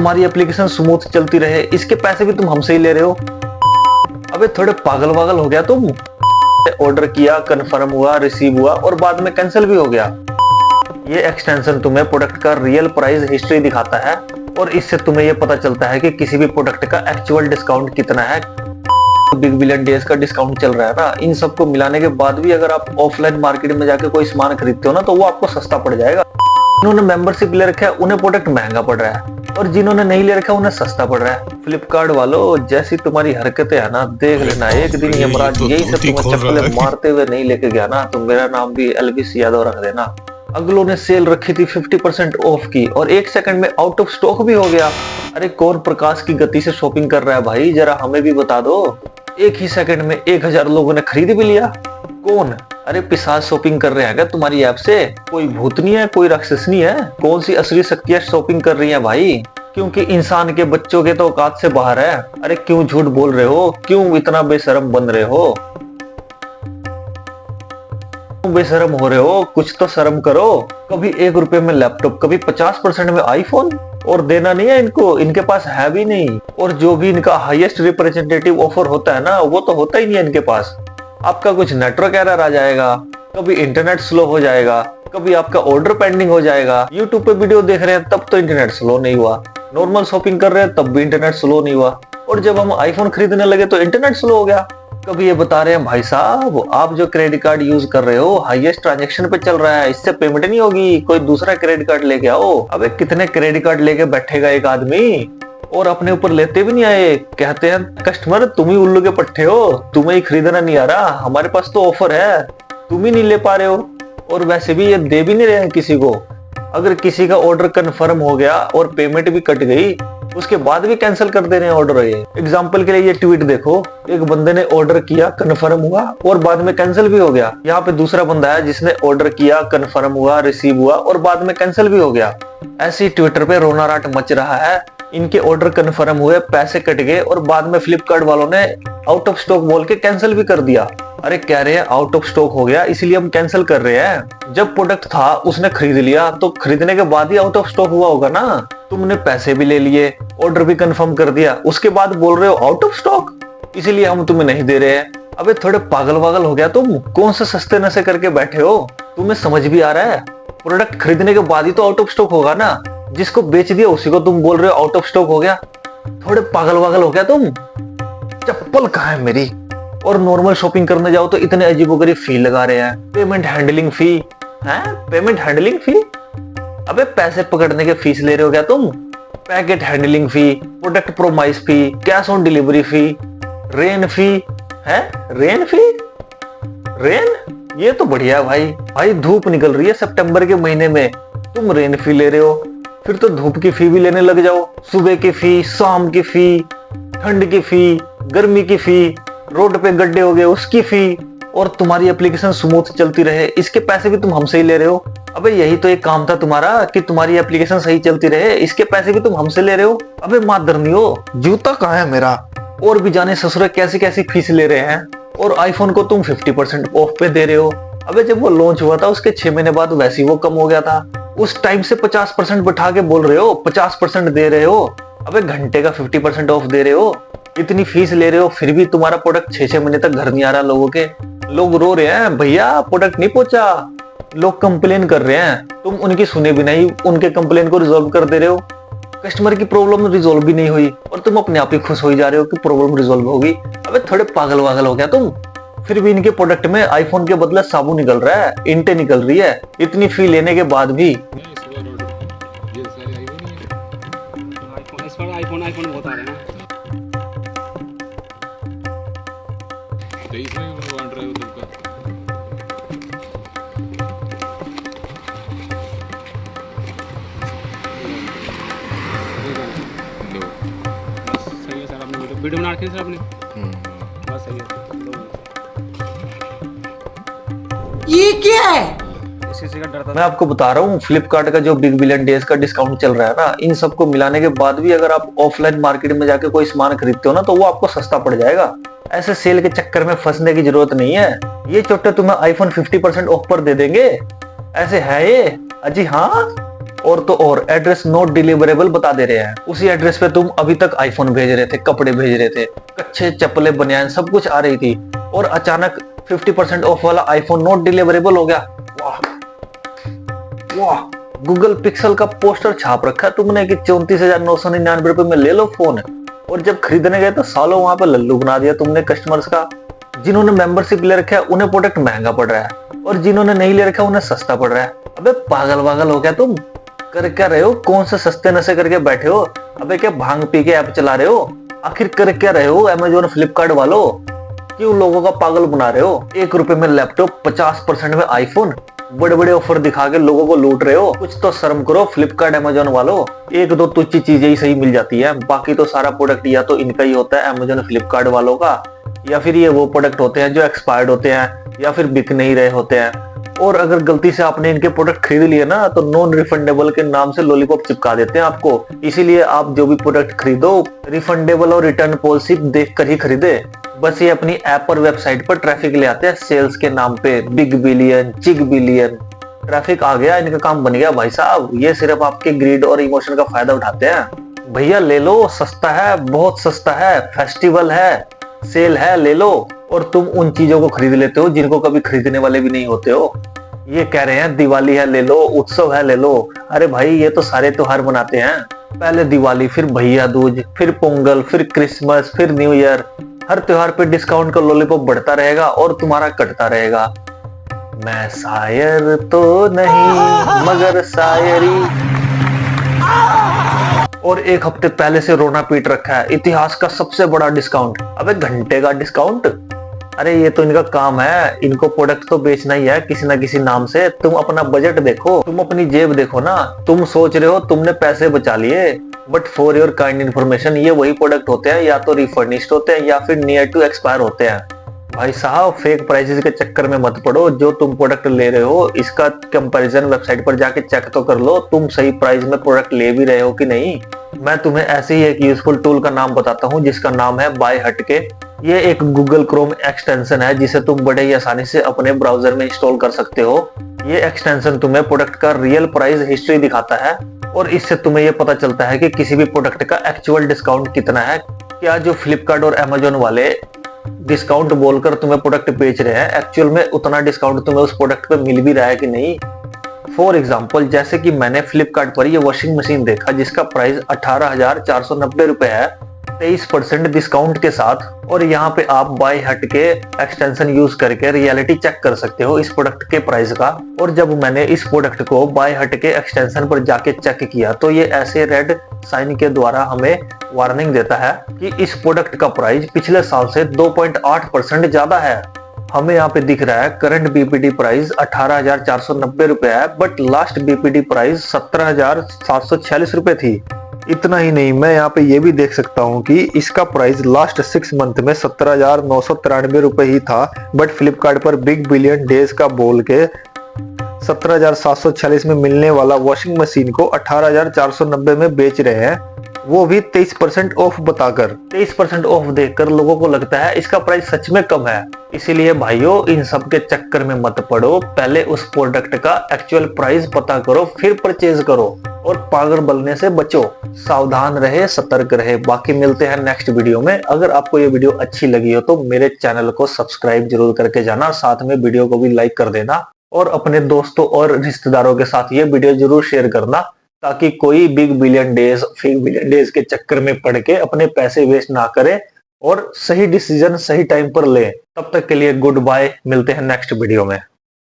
तुम्हारी application smooth चलती रहे, इसके पैसे भी तुम हमसे ही ले रहे हो। अबे थोड़े पागल वागल हो गया तुम। ऑर्डर किया, कंफर्म हुआ, रिसीव हुआ और बाद में कैंसिल भी हो गया। ये एक्सटेंशन तुम्हें प्रोडक्ट का रियल प्राइस हिस्ट्री दिखाता है और इससे तुम्हें ये पता चलता है कि किसी भी प्रोडक्ट का एक्चुअल डिस्काउंट कितना है। बिग बिलियन डेज का डिस्काउंट चल रहा है ना, इन सबको मिलाने के बाद भी अगर आप ऑफलाइन मार्केट में जाके कोई सामान खरीदते हो ना तो वो आपको सस्ता पड़ जाएगा। जिन्होंने मेंबरशिप ले रखा है उन्हें प्रोडक्ट महंगा पड़ रहा है और जिन्होंने नहीं ले रखा उन्हें सस्ता पड़ रहा है। फ्लिपकार्ट वालों, जैसी तुम्हारी हरकतें है ना, देख लेना एक दिन यमराज यही से तुम्हें चप्पलें मारते हुए नहीं लेके गया ना तो मेरा नाम भी एलविस यादव रख देना। अगलों ने सेल रखी थी 50% ऑफ की और एक सेकंड में आउट ऑफ स्टॉक भी हो गया। अरे कौन प्रकाश की गति से शॉपिंग कर रहा है भाई, जरा हमें भी बता दो। एक ही सेकंड में 1000 लोगों ने खरीद भी लिया। कौन? अरे पिशाच शॉपिंग कर रहे हैं क्या तुम्हारी ऐप से? कोई भूतनी है, कोई राक्षसनी है? कौन सी असली शक्तियां शॉपिंग कर रही हैं भाई? क्योंकि इंसान के बच्चों के तो औकात से बाहर है। अरे क्यों झूठ बोल रहे हो? क्यों इतना बेशरम बन रहे हो? क्यों बेशरम हो रहे हो? कुछ तो शर्म करो। कभी 1 रुपए में लैपटॉप, कभी 50% में आईफोन, और देना नहीं है इनको, इनके पास है भी नहीं। और जो भी इनका हाईएस्ट रिप्रेजेंटेटिव ऑफर होता है ना वो तो होता ही नहीं है इनके पास। आपका कुछ नेटवर्क एरर आ जाएगा, कभी इंटरनेट स्लो हो जाएगा, कभी आपका ऑर्डर पेंडिंग हो जाएगा। यूट्यूब पे वीडियो देख रहे हैं तब तो इंटरनेट स्लो नहीं हुआ, नॉर्मल शॉपिंग कर रहे हैं तब भी इंटरनेट स्लो नहीं हुआ, और जब हम आईफोन खरीदने लगे तो इंटरनेट स्लो हो गया। कभी ये बता रहे हैं भाई साहब आप जो क्रेडिट कार्ड यूज कर रहे हो हाईएस्ट ट्रांजैक्शन पे चल रहा है, इससे पेमेंट नहीं होगी, कोई दूसरा क्रेडिट कार्ड लेके आओ। अबे कितने क्रेडिट कार्ड लेके बैठेगा एक आदमी, और अपने ऊपर लेते भी नहीं आए। कहते हैं कस्टमर तुम ही उल्लू के पट्टे हो, तुम्हें ही खरीदना नहीं आ रहा, हमारे पास तो ऑफर है, तुम ही नहीं ले पा रहे हो। और वैसे भी ये दे भी नहीं रहे हैं किसी को। अगर किसी का ऑर्डर कंफर्म हो गया और पेमेंट भी कट गई उसके बाद भी कैंसिल कर दे रहे हैं ऑर्डर। ये एग्जांपल के लिए ये ट्वीट देखो, एक बंदे ने ऑर्डर किया, कंफर्म हुआ और बाद में कैंसिल भी हो गया। यहाँ पे दूसरा बंदा है जिसने ऑर्डर किया, कंफर्म हुआ, रिसीव हुआ और बाद में कैंसिल भी हो गया। ऐसे ही ट्विटर पे रोना राट मच रहा है। इनके ऑर्डर कंफर्म हुए, पैसे कट गए और बाद में फ्लिपकार्ट वालों ने आउट ऑफ स्टॉक बोल के कैंसिल भी कर दिया। अरे कह रहे हैं आउट ऑफ स्टॉक हो गया इसलिए हम कैंसिल कर रहे हैं। जब प्रोडक्ट था उसने खरीद लिया तो खरीदने के बाद ही आउट ऑफ स्टॉक हुआ होगा ना। तुमने पैसे भी ले लिए, ऑर्डर भी कंफर्म कर दिया, उसके बाद बोल रहे हो आउट ऑफ स्टॉक, इसीलिए हम तुम्हें नहीं दे रहे हैं। अबे थोड़े पागल वागल हो गया तुम। कौन से सस्ते नशे करके बैठे हो? तुम्हें समझ भी आ रहा है प्रोडक्ट खरीदने के बाद ही तो आउट ऑफ स्टॉक होगा ना। जिसको बेच दिया उसी को तुम बोल रहे हो आउट ऑफ स्टॉक हो गया। थोड़े पागल वागल हो गया तुम। चप्पल कहाँ है मेरी? और नॉर्मल शॉपिंग करने जाओ तो इतने अजीबोगरीब फी लगा रहे हैं। पेमेंट हैंडलिंग फी है, पेमेंट हैंडलिंग फी। अबे पैसे पकड़ने के फीस ले रहे हो क्या तुम? Packet handling fee, product promise fee, cash on delivery fee, rain fee है, रेन फी, रेन, ये तो बढ़िया है भाई धूप निकल रही है सितंबर के महीने में, तुम रेन फी ले रहे हो। फिर तो धूप की फी भी लेने लग जाओ, सुबह की फी, शाम की फी, ठंड की फी, गर्मी की फी, रोड पे गड्ढे हो गए उसकी फी, और तुम्हारी एप्लीकेशन स्मूथ चलती रहे इसके पैसे भी तुम हमसे ही ले रहे हो। अबे यही तो एक काम था तुम्हारा कि तुम्हारी एप्लीकेशन सही चलती रहे, इसके पैसे भी तुम हमसे ले रहे हो। अबे मादरनी हो, जूता कहाँ है मेरा? और भी जाने ससुरे कैसी कैसी फीस ले रहे हैं। और आईफोन को तुम 50% ऑफ पे दे रहे हो। अबे जब वो लॉन्च हुआ था उसके 6 महीने बाद वैसे ही वो कम हो गया था, उस टाइम से 50% बैठा के बोल रहे हो 50% दे रहे हो। अबे घंटे का 50% ऑफ दे रहे हो, इतनी फीस ले रहे हो, फिर भी तुम्हारा प्रोडक्ट 6-6 महीने तक घर नहीं आ रहा लोगों के। लोग रो रहे हैं भैया प्रोडक्ट नहीं पहुंचा, लोग कंप्लेन कर रहे हैं, तुम उनकी सुने भी नहीं, उनके कंप्लेन को रिजॉल्व कर दे रहे हो। कस्टमर की प्रॉब्लम रिजॉल्व भी नहीं हुई और तुम अपने आप ही खुश हो जा रहे हो कि प्रॉब्लम रिजॉल्व होगी। अबे थोड़े पागल वागल हो गया तुम। फिर भी इनके प्रोडक्ट में आईफोन के बदले साबुन निकल रहा है, इंटे निकल रही है, इतनी फी लेने के बाद भी। आईफोन बहुत आ रहे हैं सही है सर, आपने वीडियो बना रखी है सर आपने, बस सही है। ये क्या है? इसी का डर था। मैं आपको बता रहा हूँ फ्लिपकार्ट का जो बिग बिलियन डेज का डिस्काउंट चल रहा है ना, इन सबको मिलाने के बाद भी अगर आप ऑफलाइन मार्केट में जाके कोई सामान खरीदते हो ना तो वो आपको सस्ता पड़ जाएगा। ऐसे सेल के चक्कर में फंसने की जरूरत नहीं है। ये चोटे तुम्हें आईफोन 50% ऑफ पर दे देंगे, ऐसे है ये। अजी हाँ और तो और एड्रेस नॉट डिलीवरेबल बता दे रहे हैं। उसी एड्रेस पे तुम अभी तक आईफोन भेज रहे थे, कपड़े भेज रहे थे, कच्चे चप्पलें बनियान सब कुछ आ रही थी, और अचानक 50% ऑफ वाला आईफोन नॉट डिलीवरेबल हो गया। वाह वाह, गूगल पिक्सल का पोस्टर छाप रखा है तुमने कि 34,999 रुपए में ले लो फोन, और जब खरीदने गए तो सालों वहां पे लल्लू बना दिया तुमने कस्टमर्स का। जिन्होंने मेंबरशिप ले रखा है उन्हें प्रोडक्ट महंगा पड़ रहा है, और जिन्होंने नहीं ले रखा उन्हें सस्ता पड़ रहा है। अबे पागल वागल हो गया तुम, कर क्या रहे हो? कौन से सस्ते नशे करके बैठे हो? अबे क्या भांग पी के ऐप चला रहे हो? आखिर कर क्या रहे हो अमेजोन फ्लिपकार्ट वालों? क्यों लोगों का पागल बना रहे हो? 1 रुपए में लैपटॉप, 50% में आईफोन, बड़े बड़े ऑफर दिखा के लोगों को लूट रहे हो। कुछ तो शर्म करो फ्लिपकार्ट अमेजोन वालों। एक दो तुच्छ चीजें ही सही मिल जाती है, बाकी तो सारा प्रोडक्ट या तो इनका ही होता है अमेजोन फ्लिपकार्ट वालों का, या फिर ये वो प्रोडक्ट होते हैं जो एक्सपायर्ड होते हैं या फिर बिक नहीं रहे होते हैं। और अगर गलती से आपने इनके प्रोडक्ट खरीद लिए ना तो नॉन रिफंडेबल के नाम से लॉलीपॉप चिपका देते हैं आपको। इसीलिए आप जो भी प्रोडक्ट खरीदो रिफंडेबल और रिटर्न पॉलिसी देख कर ही खरीदे। बस ये अपनी ऐप और वेबसाइट पर ट्रैफिक ले आते हैं सेल्स के नाम पे, बिग बिलियन, चिग बिलियन। ट्रैफिक आ गया, इनका काम बन गया भाई साहब। ये सिर्फ आपके ग्रीड और इमोशन का फायदा उठाते हैं। भैया ले लो, सस्ता है, बहुत सस्ता है, फेस्टिवल है, सेल है, ले लो। और तुम उन चीजों को खरीद लेते हो जिनको कभी खरीदने वाले भी नहीं होते हो। ये कह रहे हैं दिवाली है ले लो, उत्सव है ले लो। अरे भाई ये तो सारे त्योहार मनाते हैं, पहले दिवाली, फिर भैया दूज, फिर पोंगल, फिर क्रिसमस, फिर न्यू ईयर। हर त्योहार पे डिस्काउंट का लॉलीपॉप बढ़ता रहेगा और तुम्हारा कटता रहेगा। मैं शायर तो नहीं मगर शायरी। और 1 हफ्ते पहले से रोना पीट रखा है, इतिहास का सबसे बड़ा डिस्काउंट। अबे घंटे का डिस्काउंट? अरे ये तो इनका काम है, इनको प्रोडक्ट तो बेचना ही है किसी ना किसी नाम से। तुम अपना बजट देखो, तुम अपनी जेब देखो ना। तुम सोच रहे हो तुमने पैसे बचा लिए, but for your kind information ये वही प्रोडक्ट होते हैं या तो रिफर्निश्ड होते हैं या फिर नियर टू एक्सपायर होते हैं। भाई साहब फेक प्राइसेस के चक्कर में मत पड़ो। जो तुम प्रोडक्ट ले रहे हो इसका कंपैरिजन वेबसाइट पर जाके चेक तो कर लो, तुम सही प्राइस में प्रोडक्ट ले भी रहे हो कि नहीं। मैं तुम्हें ऐसे ही एक यूजफुल टूल का नाम बताता हूँ जिसका नाम है बाय हटके। ये एक गूगल क्रोम एक्सटेंशन है जिसे तुम बड़े ही आसानी से अपने ब्राउजर में इंस्टॉल कर सकते हो। ये एक्सटेंशन तुम्हें प्रोडक्ट का रियल प्राइस हिस्ट्री दिखाता है, और इससे तुम्हें ये पता चलता है कि किसी भी प्रोडक्ट का एक्चुअल डिस्काउंट कितना है। क्या जो फ्लिपकार्ट और अमेजोन वाले डिस्काउंट बोलकर तुम्हें प्रोडक्ट बेच रहे हैं, एक्चुअल में उतना डिस्काउंट तुम्हें उस प्रोडक्ट पे मिल भी रहा है कि नहीं। फॉर एग्जाम्पल, जैसे कि मैंने फ्लिपकार्ट पर ये वॉशिंग मशीन देखा जिसका प्राइस 18,490 रुपए है 23% डिस्काउंट के साथ। और यहाँ पे आप बाय हट के एक्सटेंशन यूज करके रियलिटी चेक कर सकते हो इस प्रोडक्ट के प्राइस का। और जब मैंने इस प्रोडक्ट को बाय हट के एक्सटेंशन पर जाके चेक किया तो ये ऐसे रेड साइन के द्वारा हमें वार्निंग देता है कि इस प्रोडक्ट का प्राइस पिछले साल से 2.8% ज्यादा है। हमें यहाँ पे दिख रहा है करंट बीपीडी प्राइस 18,490 रुपए है, बट लास्ट बीपीडी प्राइस 17,746 रुपए थी। इतना ही नहीं, मैं यहाँ पे ये भी देख सकता हूँ कि इसका प्राइस लास्ट 6 मंथ में 17,993 रुपए ही था, बट फ्लिपकार्ट पर बिग बिलियन डेज का बोल के 17,746 में मिलने वाला वॉशिंग मशीन को 18,490 में बेच रहे हैं, वो भी 23% ऑफ बताकर। 23% ऑफ देखकर लोगों को लगता है इसका प्राइस सच में कम है। इसीलिए भाइयों इन सब के चक्कर में मत पड़ो, पहले उस प्रोडक्ट का एक्चुअल प्राइस पता करो फिर परचेज करो, और पागल बनने से बचो। सावधान रहे, सतर्क रहे। बाकी मिलते हैं नेक्स्ट वीडियो में। अगर आपको ये वीडियो अच्छी लगी हो तो मेरे चैनल को सब्सक्राइब जरूर करके जाना, साथ में वीडियो को भी लाइक कर देना, और अपने दोस्तों और रिश्तेदारों के साथ ये वीडियो जरूर शेयर करना, ताकि कोई big billion days, fake billion days के चक्कर में पड़ के अपने पैसे वेस्ट ना करे और सही डिसीजन सही टाइम पर ले। तब तक के लिए गुड बाय, मिलते हैं नेक्स्ट वीडियो में।